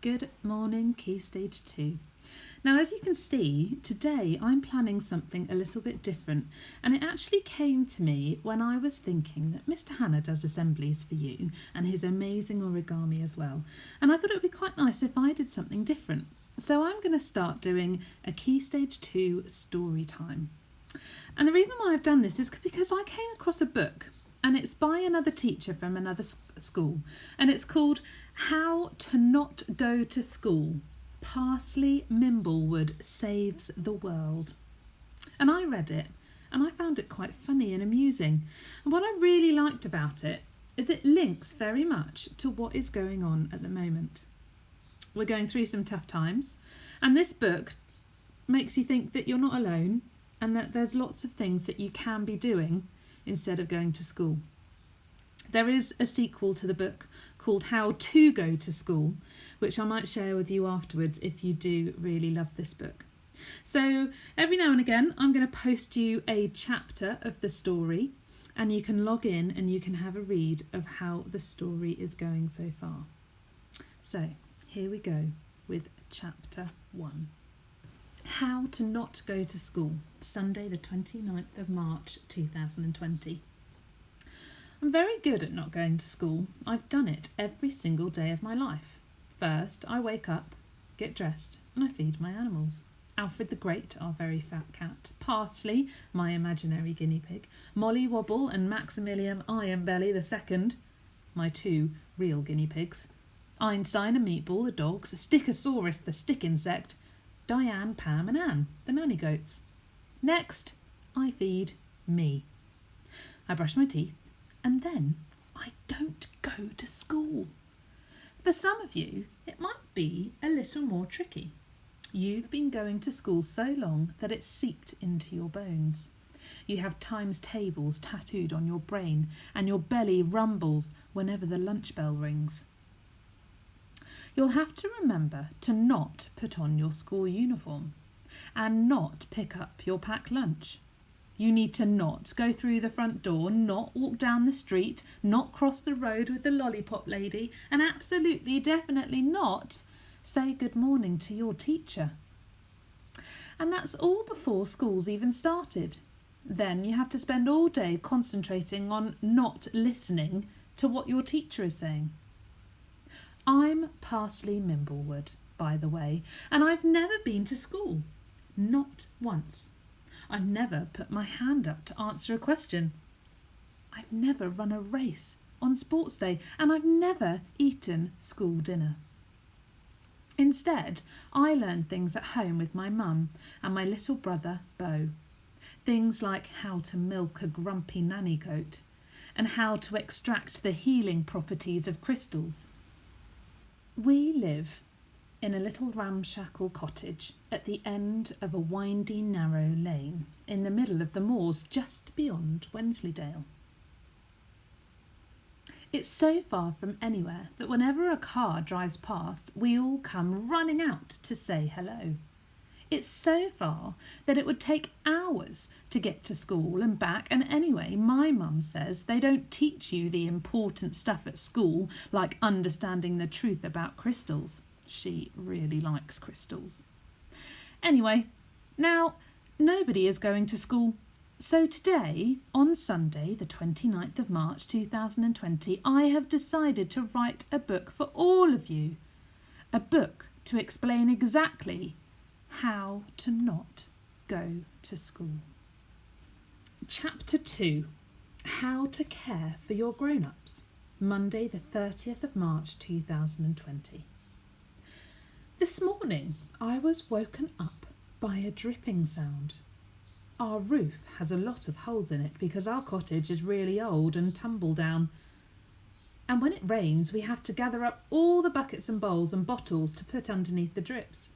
Good morning, Key Stage 2. Now, as you can see, today I'm planning something a little bit different, and it actually came to me when I was thinking that Mr. Hannah does assemblies for you and his amazing origami as well, and I thought it would be quite nice if I did something different. So I'm going to start doing a Key Stage 2 story time. And the reason why I've done this is because I came across a book, and it's by another teacher from another school, and it's called How to Not Go to School. Parsley Mimblewood Saves the World. And I read it, and I found it quite funny and amusing. And what I really liked about it is it links very much to what is going on at the moment. We're going through some tough times, and this book makes you think that you're not alone and that there's lots of things that you can be doing instead of going to school. There is a sequel to the book called How to Go to School, which I might share with you afterwards if you do really love this book. So every now and again I'm going to post you a chapter of the story, and you can log in and you can have a read of how the story is going so far. So here we go with chapter 1. How to Not Go to School, Sunday the 29th of March 2020. I'm very good at not going to school. I've done it every single day of my life. First, I wake up, get dressed, and I feed my animals. Alfred the Great, our very fat cat, Parsley, my imaginary guinea pig, Molly Wobble and Maximilian Ironbelly II, my 2 real guinea pigs, Einstein and Meatball, the dogs, Stickosaurus, the stick insect, Diane, Pam and Anne, the nanny goats. Next, I feed me. I brush my teeth, and then I don't go to school. For some of you, it might be a little more tricky. You've been going to school so long that it's seeped into your bones. You have times tables tattooed on your brain, and your belly rumbles whenever the lunch bell rings. You'll have to remember to not put on your school uniform and not pick up your packed lunch. You need to not go through the front door, not walk down the street, not cross the road with the lollipop lady, and absolutely, definitely not say good morning to your teacher. And that's all before school's even started. Then you have to spend all day concentrating on not listening to what your teacher is saying. I'm Parsley Mimblewood, by the way, and I've never been to school. Not once. I've never put my hand up to answer a question. I've never run a race on sports day, and I've never eaten school dinner. Instead, I learned things at home with my mum and my little brother, Bo. Things like how to milk a grumpy nanny goat and how to extract the healing properties of crystals. We live in a little ramshackle cottage at the end of a windy, narrow lane in the middle of the moors just beyond Wensleydale. It's so far from anywhere that whenever a car drives past, we all come running out to say hello. It's so far that it would take hours to get to school and back, and anyway, my mum says they don't teach you the important stuff at school, like understanding the truth about crystals. She really likes crystals. Anyway, now nobody is going to school. So today, on Sunday, the 29th of March 2020, I have decided to write a book for all of you. A book to explain exactly how to not go to school. Chapter 2. How to care for your grown-ups. Monday the 30th of March 2020. This morning I was woken up by a dripping sound. Our roof has a lot of holes in it because our cottage is really old and tumble down. And when it rains, we have to gather up all the buckets and bowls and bottles to put underneath the drips.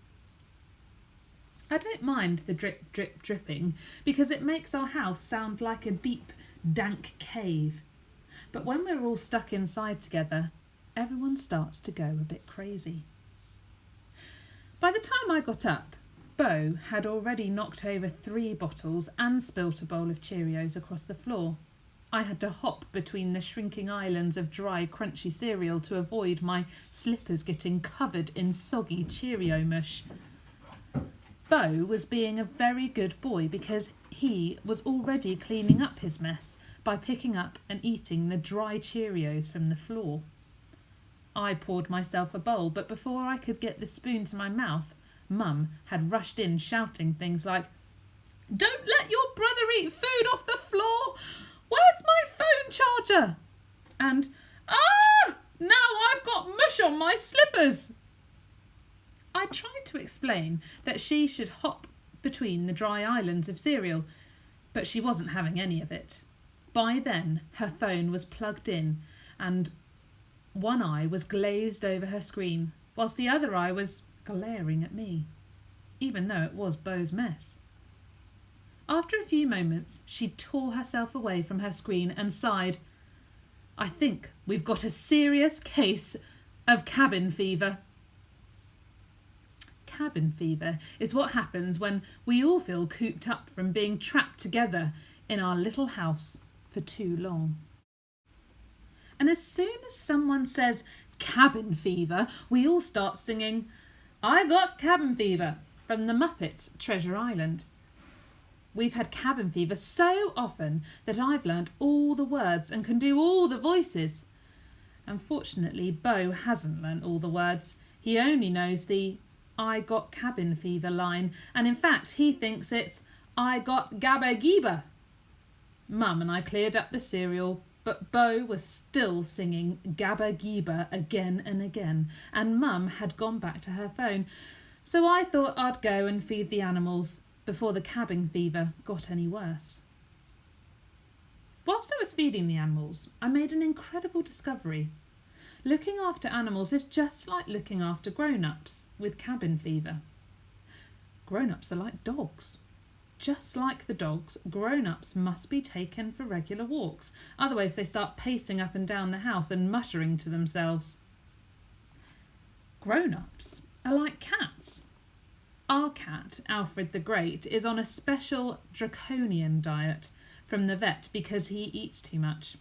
I don't mind the drip, drip, dripping because it makes our house sound like a deep, dank cave. But when we're all stuck inside together, everyone starts to go a bit crazy. By the time I got up, Bo had already knocked over 3 bottles and spilt a bowl of Cheerios across the floor. I had to hop between the shrinking islands of dry, crunchy cereal to avoid my slippers getting covered in soggy Cheerio mush. Bo was being a very good boy because he was already cleaning up his mess by picking up and eating the dry Cheerios from the floor. I poured myself a bowl, but before I could get the spoon to my mouth, Mum had rushed in shouting things like, "Don't let your brother eat food off the floor! Where's my phone charger?" And, "Ah! Now I've got mush on my slippers!" I tried to explain that she should hop between the dry islands of cereal, but she wasn't having any of it. By then, her phone was plugged in and one eye was glazed over her screen, whilst the other eye was glaring at me, even though it was Bo's mess. After a few moments, she tore herself away from her screen and sighed, "I think we've got a serious case of cabin fever." Cabin fever is what happens when we all feel cooped up from being trapped together in our little house for too long. And as soon as someone says cabin fever, we all start singing "I Got Cabin Fever" from the Muppets' Treasure Island. We've had cabin fever so often that I've learnt all the words and can do all the voices. Unfortunately, Bo hasn't learnt all the words. He only knows the "I got cabin fever" line, and in fact he thinks it's "I got gabba geeba." Mum and I cleared up the cereal, but Bo was still singing Gabba Geeba again and again, and Mum had gone back to her phone, so I thought I'd go and feed the animals before the cabin fever got any worse. Whilst I was feeding the animals, I made an incredible discovery. Looking after animals is just like looking after grown-ups with cabin fever. Grown-ups are like dogs. Just like the dogs, grown-ups must be taken for regular walks, otherwise they start pacing up and down the house and muttering to themselves. Grown-ups are like cats. Our cat, Alfred the Great, is on a special draconian diet from the vet because he eats too much.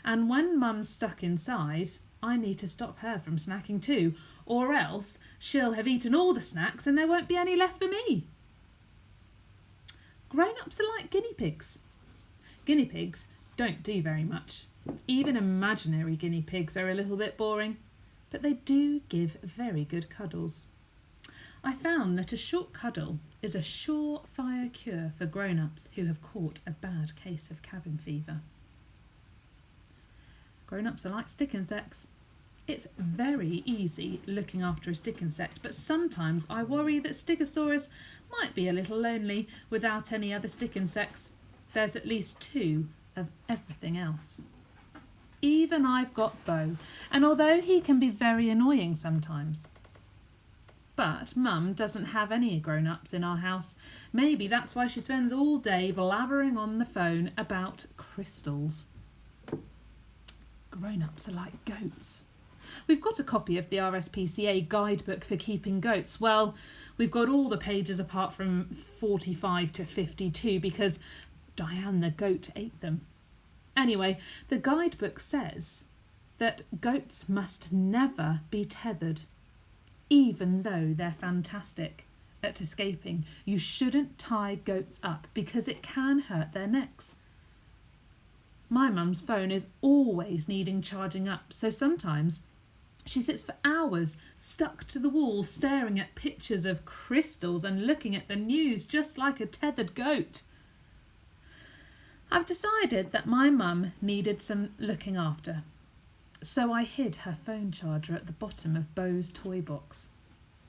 And when Mum's stuck inside, I need to stop her from snacking too, or else she'll have eaten all the snacks and there won't be any left for me. Grown-ups are like guinea pigs. Guinea pigs don't do very much. Even imaginary guinea pigs are a little bit boring, but they do give very good cuddles. I found that a short cuddle is a surefire cure for grown-ups who have caught a bad case of cabin fever. Grown-ups are like stick insects. It's very easy looking after a stick insect, but sometimes I worry that Stegosaurus might be a little lonely without any other stick insects. There's at least 2 of everything else. Even I've got Bo, and although he can be very annoying sometimes, but Mum doesn't have any grown-ups in our house. Maybe that's why she spends all day blabbering on the phone about crystals. Grown-ups are like goats. We've got a copy of the RSPCA guidebook for keeping goats. Well, we've got all the pages apart from 45 to 52 because Diane the goat ate them. Anyway, the guidebook says that goats must never be tethered, even though they're fantastic at escaping. You shouldn't tie goats up because it can hurt their necks. My mum's phone is always needing charging up, so sometimes she sits for hours stuck to the wall staring at pictures of crystals and looking at the news just like a tethered goat. I've decided that my mum needed some looking after, so I hid her phone charger at the bottom of Bo's toy box.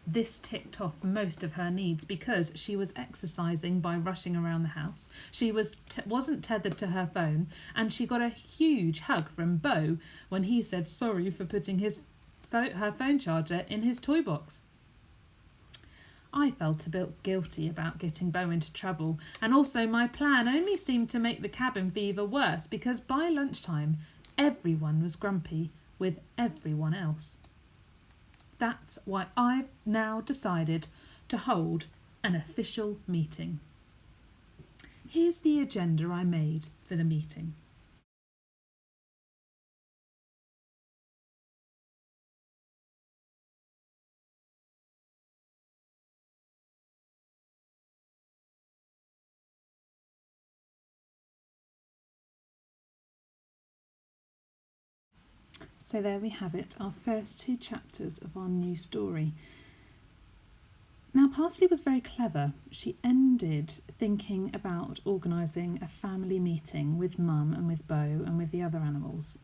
This ticked off most of her needs because she was exercising by rushing around the house. She wasn't tethered to her phone, and she got a huge hug from Bo when he said sorry for putting her phone charger in his toy box. I felt a bit guilty about getting Bo into trouble, and also my plan only seemed to make the cabin fever worse because by lunchtime everyone was grumpy with everyone else. That's why I've now decided to hold an official meeting. Here's the agenda I made for the meeting. So there we have it, our first 2 chapters of our new story. Now, Parsley was very clever. She ended thinking about organising a family meeting with Mum and with Bo and with the other animals.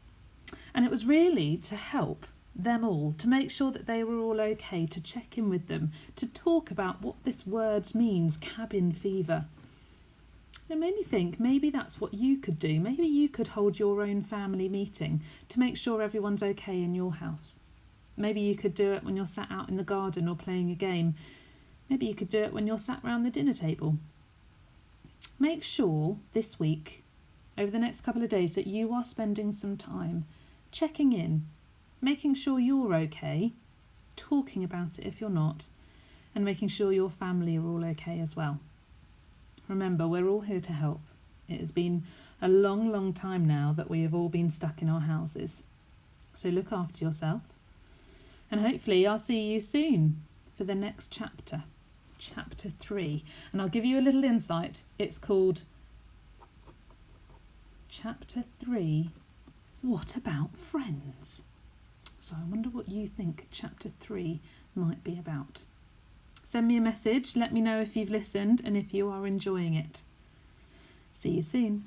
And it was really to help them all, to make sure that they were all okay, to check in with them, to talk about what this word means, cabin fever. It made me think maybe that's what you could do. Maybe you could hold your own family meeting to make sure everyone's okay in your house. Maybe you could do it when you're sat out in the garden or playing a game. Maybe you could do it when you're sat round the dinner table. Make sure this week, over the next couple of days, that you are spending some time checking in, making sure you're okay, talking about it if you're not, and making sure your family are all okay as well. Remember, we're all here to help. It has been a long, long time now that we have all been stuck in our houses. So look after yourself. And hopefully I'll see you soon for the next chapter, chapter 3. And I'll give you a little insight. It's called Chapter 3, What About Friends? So I wonder what you think chapter 3 might be about. Send me a message, let me know if you've listened and if you are enjoying it. See you soon.